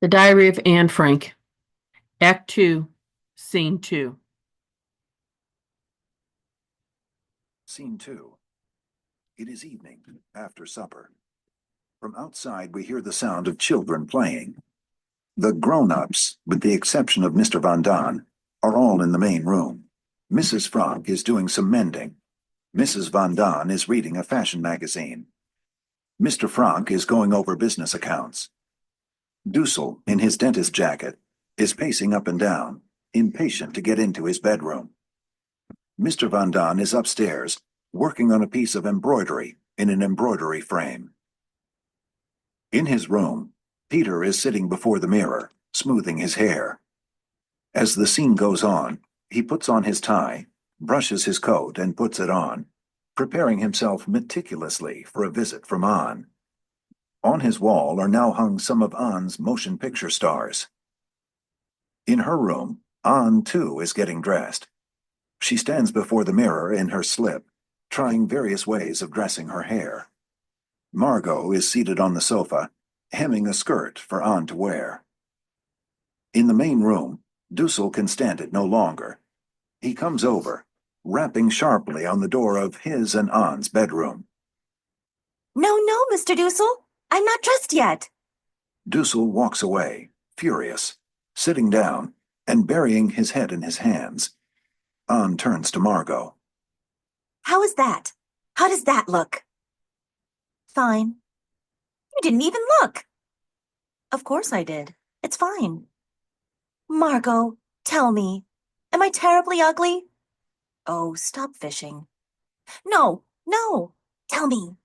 The Diary of Anne Frank, Act 2, Scene 2. Scene 2. It is evening, after supper. From outside we hear the sound of children playing. The grown-ups, with the exception of Mr. Van Daan, are all in the main room. Mrs. Frank is doing some mending. Mrs. Van Daan is reading a fashion magazine. Mr. Frank is going over business accounts. Dussel, in his dentist jacket, is pacing up and down, impatient to get into his bedroom. Mr. Van Daan is upstairs, working on a piece of embroidery in an embroidery frame. In his room, Peter is sitting before the mirror, smoothing his hair. As the scene goes on, he puts on his tie, brushes his coat and puts it on, preparing himself meticulously for a visit from Anne. On his wall are now hung some of Anne's motion picture stars. In her room, Anne, too, is getting dressed. She stands before the mirror in her slip, trying various ways of dressing her hair. Margot is seated on the sofa, hemming a skirt for Anne to wear. In the main room, Dussel can stand it no longer. He comes over, rapping sharply on the door of his and Anne's bedroom. No, Mr. Dussel. I'm not dressed yet. Dussel walks away, furious, sitting down and burying his head in his hands. Anne turns to Margot. How is that? How does that look? Fine. You didn't even look. Of course I did. It's fine. Margot, tell me, am I terribly ugly? Oh, stop fishing. No, tell me.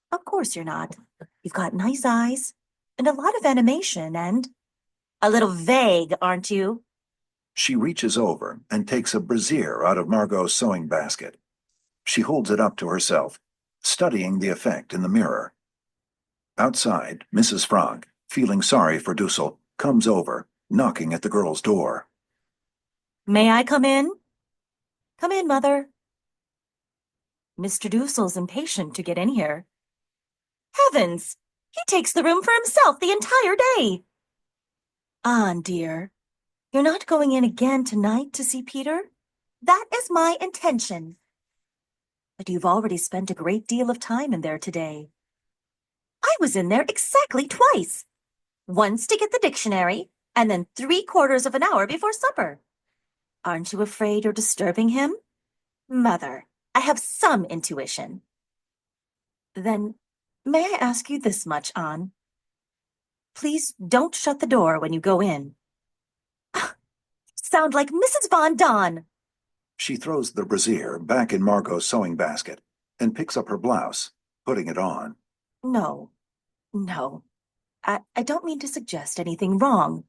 Of course you're not. You've got nice eyes, and a lot of animation, and a little vague, aren't you? She reaches over and takes a brassiere out of Margot's sewing basket. She holds it up to herself, studying the effect in the mirror. Outside, Mrs. Frank, feeling sorry for Dussel, comes over, knocking at the girl's door. May I come in? Come in, Mother. Mr. Dussel's impatient to get in here. Heavens! He takes the room for himself the entire day. Anne, dear, you're not going in again tonight to see Peter? That is my intention. But you've already spent a great deal of time in there today. I was in there exactly twice. Once to get the dictionary, and then 3/4 of an hour before supper. Aren't you afraid you're disturbing him? Mother, I have some intuition. Then, may I ask you this much, Anne? Please don't shut the door when you go in. Sound like Mrs. Van Daan. She throws the brassiere back in Margot's sewing basket and picks up her blouse, putting it on. No. I don't mean to suggest anything wrong.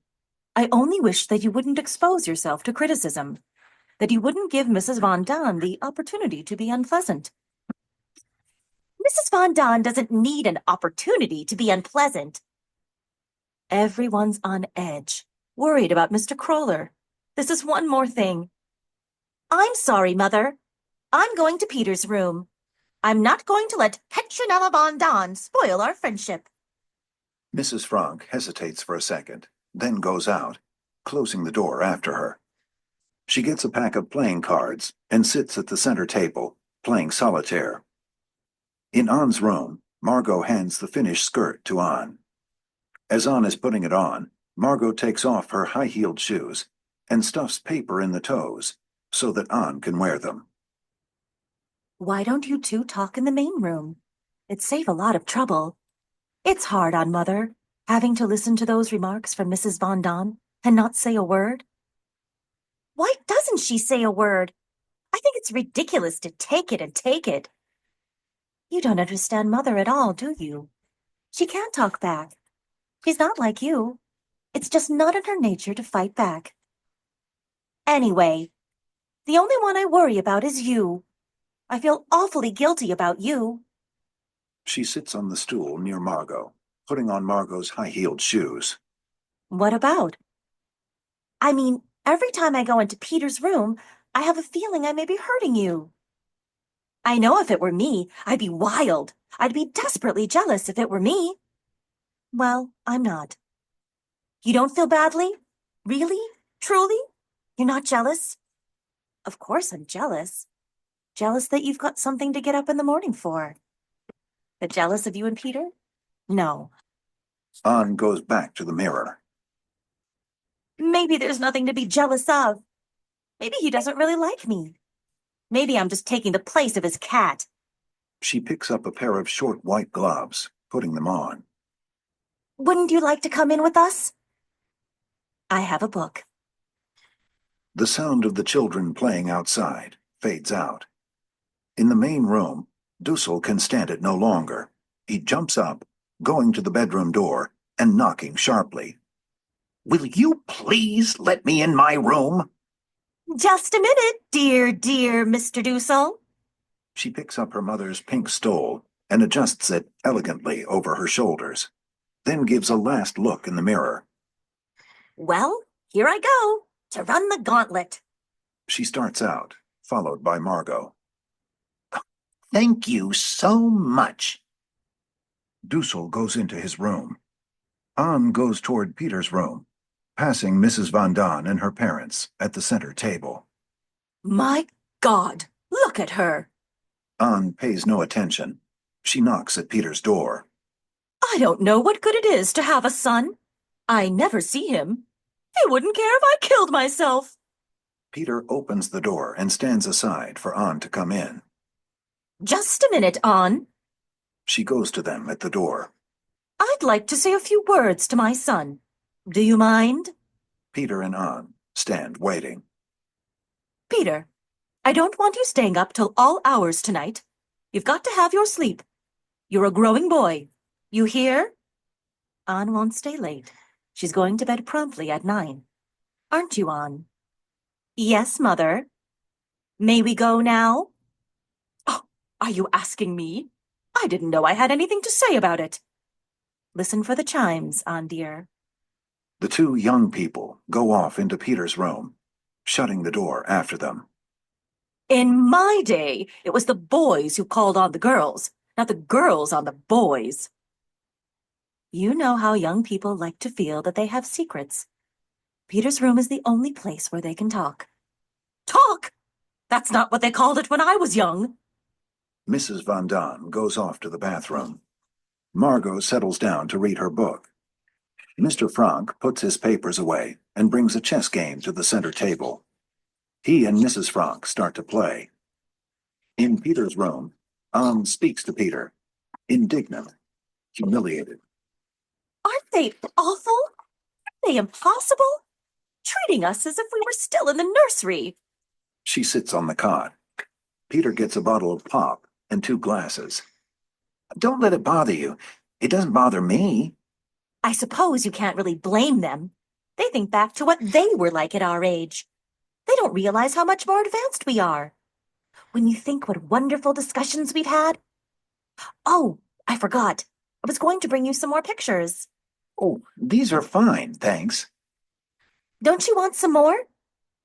I only wish that you wouldn't expose yourself to criticism, that you wouldn't give Mrs. Van Daan the opportunity to be unpleasant. Mrs. Van Daan doesn't need an opportunity to be unpleasant. Everyone's on edge, worried about Mr. Kroller. This is one more thing. I'm sorry, Mother. I'm going to Peter's room. I'm not going to let Petronella Van Daan spoil our friendship. Mrs. Frank hesitates for a second, then goes out, closing the door after her. She gets a pack of playing cards and sits at the center table, playing solitaire. In Anne's room, Margot hands the finished skirt to Anne. As Anne is putting it on, Margot takes off her high-heeled shoes and stuffs paper in the toes so that Anne can wear them. Why don't you two talk in the main room? It'd save a lot of trouble. It's hard on Mother, having to listen to those remarks from Mrs. Van Daan and not say a word. Why doesn't she say a word? I think it's ridiculous to take it and take it. You don't understand Mother at all, do you? She can't talk back. She's not like you. It's just not in her nature to fight back. Anyway, the only one I worry about is you. I feel awfully guilty about you. She sits on the stool near Margot, putting on Margot's high-heeled shoes. What about? I mean, every time I go into Peter's room, I have a feeling I may be hurting you. I know if it were me, I'd be wild. I'd be desperately jealous if it were me. Well, I'm not. You don't feel badly? Really? Truly? You're not jealous? Of course I'm jealous. Jealous that you've got something to get up in the morning for. But jealous of you and Peter? No. An goes back to the mirror. Maybe there's nothing to be jealous of. Maybe he doesn't really like me. Maybe I'm just taking the place of his cat. She picks up a pair of short white gloves, putting them on. Wouldn't you like to come in with us? I have a book. The sound of the children playing outside fades out. In the main room, Dussel can stand it no longer. He jumps up, going to the bedroom door and knocking sharply. "Will you please let me in my room?" Just a minute, dear Mr. Dussel. She picks up her mother's pink stole and adjusts it elegantly over her shoulders, then gives a last look in the mirror. Well, here I go, to run the gauntlet. She starts out, followed by Margot. "Thank you so much." Dussel goes into his room. An goes toward Peter's room, passing Mrs. Van Daan and her parents at the center table. My God, look at her. An pays no attention. She knocks at Peter's door. I don't know what good it is to have a son. I never see him. He wouldn't care if I killed myself. Peter opens the door and stands aside for An to come in. Just a minute, An. She goes to them at the door. I'd like to say a few words to my son. Do you mind? Peter and An stand waiting. Peter, I don't want you staying up till all hours tonight. You've got to have your sleep. You're a growing boy. You hear? An won't stay late. She's going to bed promptly at 9. Aren't you, An? Yes, Mother. May we go now? Oh, are you asking me? I didn't know I had anything to say about it. Listen for the chimes, An dear. The two young people go off into Peter's room, shutting the door after them. In my day, it was the boys who called on the girls, not the girls on the boys. You know how young people like to feel that they have secrets. Peter's room is the only place where they can talk. Talk? That's not what they called it when I was young. Mrs. Van Daan goes off to the bathroom. Margot settles down to read her book. Mr. Frank puts his papers away and brings a chess game to the center table. He and Mrs. Frank start to play. In Peter's room, An speaks to Peter, indignant, humiliated. Aren't they awful? Aren't they impossible? Treating us as if we were still in the nursery. She sits on the cot. Peter gets a bottle of pop and 2 glasses. "Don't let it bother you. It doesn't bother me." I suppose you can't really blame them. They think back to what they were like at our age. They don't realize how much more advanced we are. When you think what wonderful discussions we've had. Oh, I forgot. I was going to bring you some more pictures. "Oh, these are fine, thanks." Don't you want some more?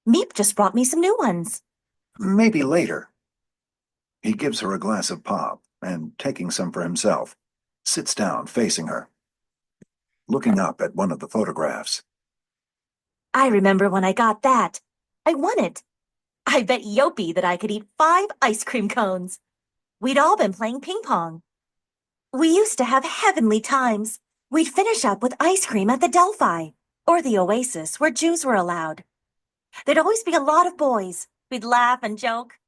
Meep just brought me some new ones. "Maybe later." He gives her a glass of pop and, taking some for himself, sits down facing her, looking up at one of the photographs. I remember when I got that. I won it. I bet Yopi that I could eat 5 ice cream cones. We'd all been playing ping pong. We used to have heavenly times. We'd finish up with ice cream at the Delphi, or the Oasis, where Jews were allowed. There'd always be a lot of boys. We'd laugh and joke.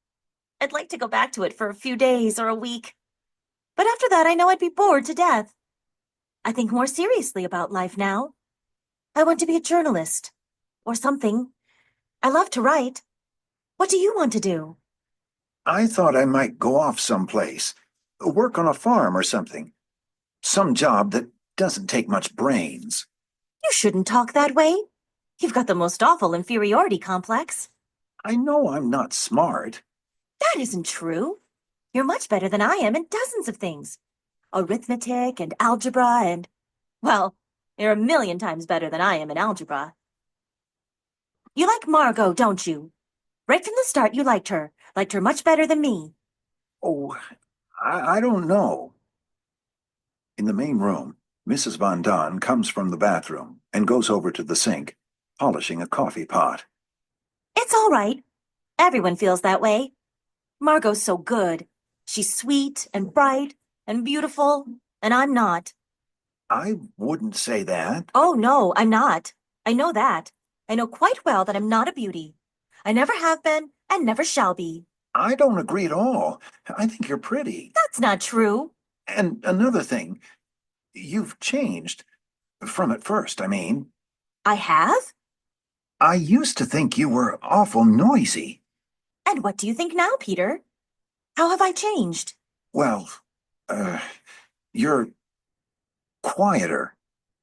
I'd like to go back to it for a few days or a week. But after that, I know I'd be bored to death. I think more seriously about life now. I want to be a journalist. Or something. I love to write. What do you want to do? "I thought I might go off someplace, work on a farm or something. Some job that doesn't take much brains." You shouldn't talk that way. You've got the most awful inferiority complex. "I know I'm not smart." That isn't true. You're much better than I am in dozens of things. Arithmetic and algebra and... Well, you're a million times better than I am in algebra. You like Margot, don't you? Right from the start, you liked her much better than me. "Oh, I don't know." In the main room, Mrs. Von Don comes from the bathroom and goes over to the sink, polishing a coffee pot. It's all right. Everyone feels that way. Margot's so good. She's sweet and bright and beautiful, and I'm not. I wouldn't say that. Oh, no, I'm not. I know that. I know quite well that I'm not a beauty. I never have been and never shall be. I don't agree at all. I think you're pretty. That's not true. And another thing, you've changed. From at first, I mean. I have? I used to think you were awful noisy. And what do you think now, Peter? How have I changed? Well, you're quieter.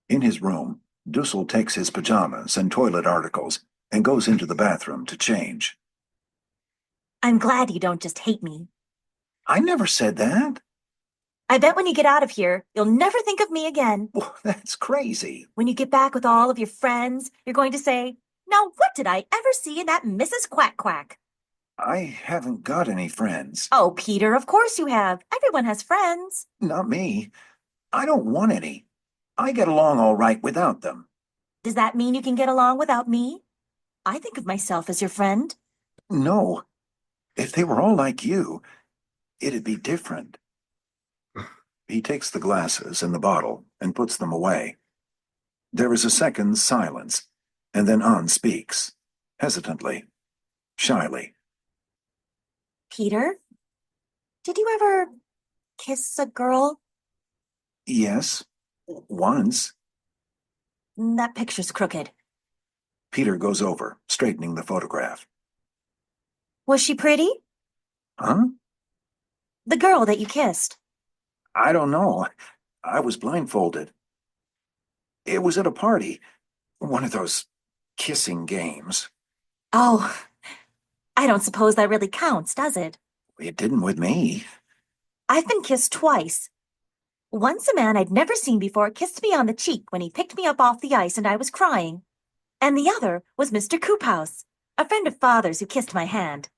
In his room, Dussel takes his pajamas and toilet articles and goes into the bathroom to change. I'm glad you don't just hate me. I never said that. I bet when you get out of here, you'll never think of me again. Well, that's crazy. When you get back with all of your friends, you're going to say, "Now, what did I ever see in that Mrs. Quack Quack?" I haven't got any friends. Oh, Peter, of course you have. Everyone has friends. Not me. I don't want any. I get along all right without them. Does that mean you can get along without me? I think of myself as your friend. No. If they were all like you, it'd be different. He takes the glasses and the bottle and puts them away. There is a second's silence, and then Anne speaks, hesitantly, shyly. Peter, did you ever kiss a girl? Yes, once. That picture's crooked. Peter goes over, straightening the photograph. Was she pretty? Huh? The girl that you kissed. I don't know. I was blindfolded. It was at a party. One of those kissing games. Oh, I don't suppose that really counts, does it? It didn't with me. I've been kissed twice. Once a man I'd never seen before kissed me on the cheek when he picked me up off the ice and I was crying. And the other was Mr. Coophouse, a friend of Father's who kissed my hand.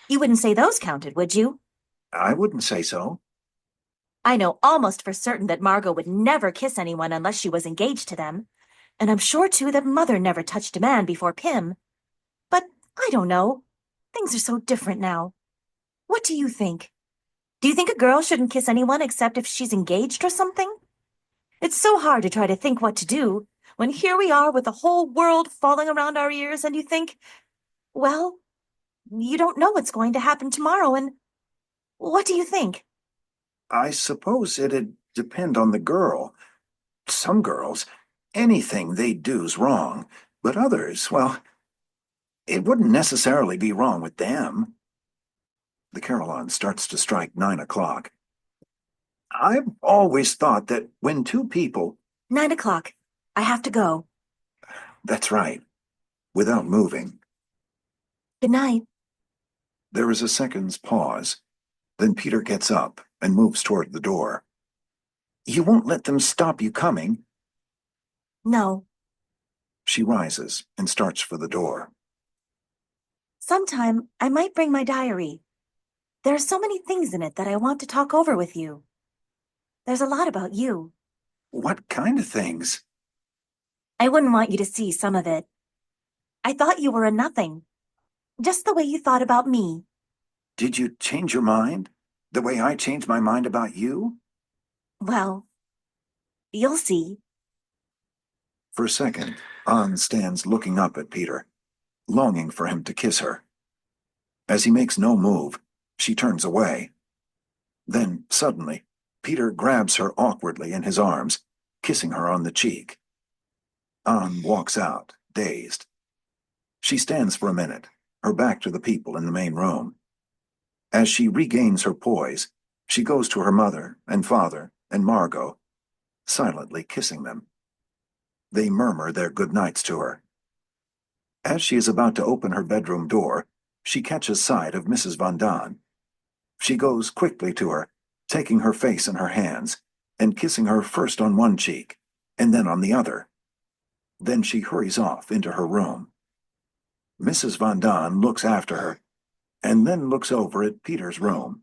You wouldn't say those counted, would you? I wouldn't say so. I know almost for certain that Margot would never kiss anyone unless she was engaged to them. And I'm sure, too, that Mother never touched a man before Pim. But I don't know. Things are so different now. What do you think? Do you think a girl shouldn't kiss anyone except if she's engaged or something? It's so hard to try to think what to do when here we are with the whole world falling around our ears and you think, well, you don't know what's going to happen tomorrow and what do you think? I suppose it'd depend on the girl. Some girls, anything they do's wrong, but others, well, it wouldn't necessarily be wrong with them. The carillon starts to strike 9 o'clock. I've always thought that when two people— 9 o'clock. I have to go. That's right. Without moving. Good night. There is a second's pause. Then Peter gets up and moves toward the door. You won't let them stop you coming? No. She rises and starts for the door. Sometime I might bring my diary. There are so many things in it that I want to talk over with you. There's a lot about you. What kind of things? I wouldn't want you to see some of it. I thought you were a nothing. Just the way you thought about me. Did you change your mind? The way I changed my mind about you? Well, you'll see. For a second, Anne stands looking up at Peter, longing for him to kiss her. As he makes no move, she turns away. Then, suddenly, Peter grabs her awkwardly in his arms, kissing her on the cheek. Anne walks out, dazed. She stands for a minute, her back to the people in the main room. As she regains her poise, she goes to her mother and father and Margot, silently kissing them. They murmur their good nights to her. As she is about to open her bedroom door, she catches sight of Mrs. Von Don. She goes quickly to her, taking her face in her hands and kissing her first on one cheek and then on the other. Then she hurries off into her room. Mrs. Von Don looks after her and then looks over at Peter's room.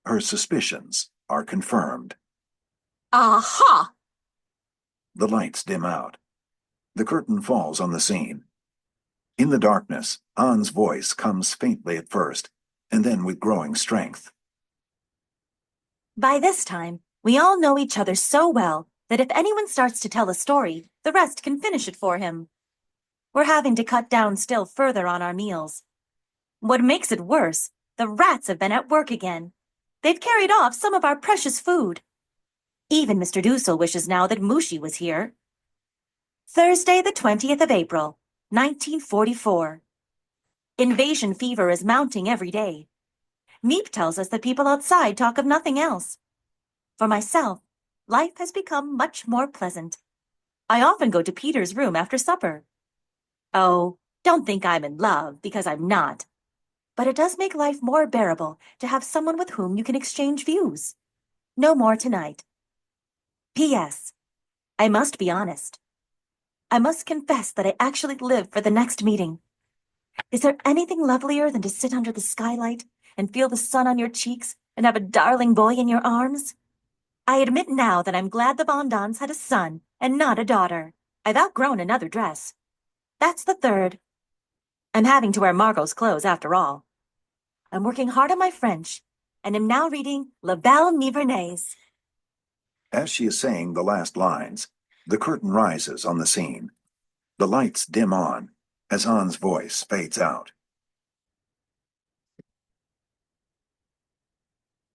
Her suspicions are confirmed. Aha! The lights dim out. The curtain falls on the scene. In the darkness, An's voice comes faintly at first, and then with growing strength. By this time, we all know each other so well that if anyone starts to tell a story, the rest can finish it for him. We're having to cut down still further on our meals. What makes it worse, the rats have been at work again. They've carried off some of our precious food. Even Mr. Dussel wishes now that Mushi was here. Thursday, the 20th of April, 1944. Invasion fever is mounting every day. Miep tells us that people outside talk of nothing else. For myself, life has become much more pleasant. I often go to Peter's room after supper. Oh, don't think I'm in love, because I'm not. But it does make life more bearable to have someone with whom you can exchange views. No more tonight. P.S. I must be honest. I must confess that I actually live for the next meeting. Is there anything lovelier than to sit under the skylight and feel the sun on your cheeks and have a darling boy in your arms? I admit now that I'm glad the Bondons had a son and not a daughter. I've outgrown another dress. That's the third. I'm having to wear Margot's clothes after all. I'm working hard on my French and am now reading La Belle Nivernaise. As she is saying the last lines, the curtain rises on the scene. The lights dim on as An's voice fades out.